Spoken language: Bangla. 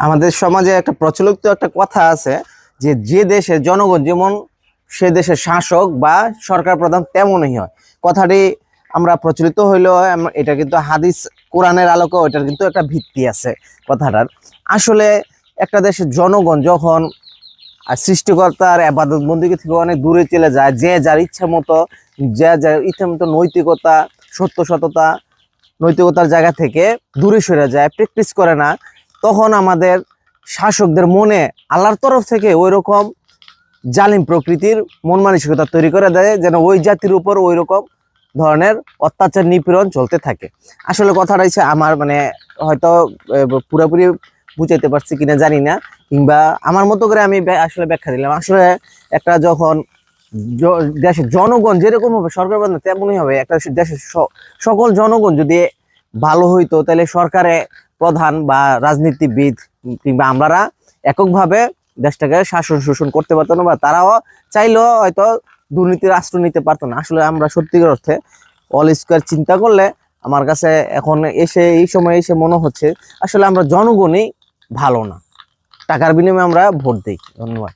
আমাদের সমাজে একটা প্রচলিত একটা কথা আছে যে যে দেশের জনগণ যেমন সে দেশের শাসক বা সরকার প্রধান তেমনই হয়। কথাটি আমরা প্রচলিত হইলেও এটা কিন্তু হাদিস কোরআনের আলোকে ওইটার কিন্তু একটা ভিত্তি আছে কথাটার। আসলে একটা দেশের জনগণ যখন সৃষ্টিকর্তার ইবাদত বন্দেগী থেকে অনেক দূরে চলে যায়, যে যার ইচ্ছা মতো যে যার ইচ্ছা মতো নৈতিকতা সত্যতা নৈতিকতার জায়গা থেকে দূরে সরে যায়, প্র্যাকটিস করে না, তখন আমাদের শাসকদের মনে আল্লাহর তরফ থেকে ওই রকম জালিম প্রকৃতির মন মানসিকতা তৈরি করে দেয় যেন ওই জাতির উপর ওই রকম ধরনের অত্যাচার নিপীড়ন চলতে থাকে। আসলে কথাটা হচ্ছে আমার মানে হয়তো পুরোপুরি বুঝাইতে পারছি কিনা জানি না, কিংবা আমার মতো করে আমি আসলে ব্যাখ্যা দিলাম। আসলে একটা যখন দেশের জনগণ যেরকম হবে সরকার প্রধান তেমনই হবে। একটা দেশের সকল জনগণ যদি ভালো হইতো তাহলে সরকারে প্রধান বা রাজনীতিবিদ কিংবা আমরা এককভাবে দেশটাকে শাসন শোষণ করতে পারতো না, বা তারাও চাইলেও হয়তো দুর্নীতির আশ্রয় নিতে পারতো না। আসলে আমরা সত্যিকার অর্থে অল স্কোয়ার চিন্তা করলে আমার কাছে এখন এই সময় এসে মনে হচ্ছে আসলে আমরা জনগণই ভালো না, টাকার বিনিময়ে আমরা ভোট দিই। ধন্যবাদ।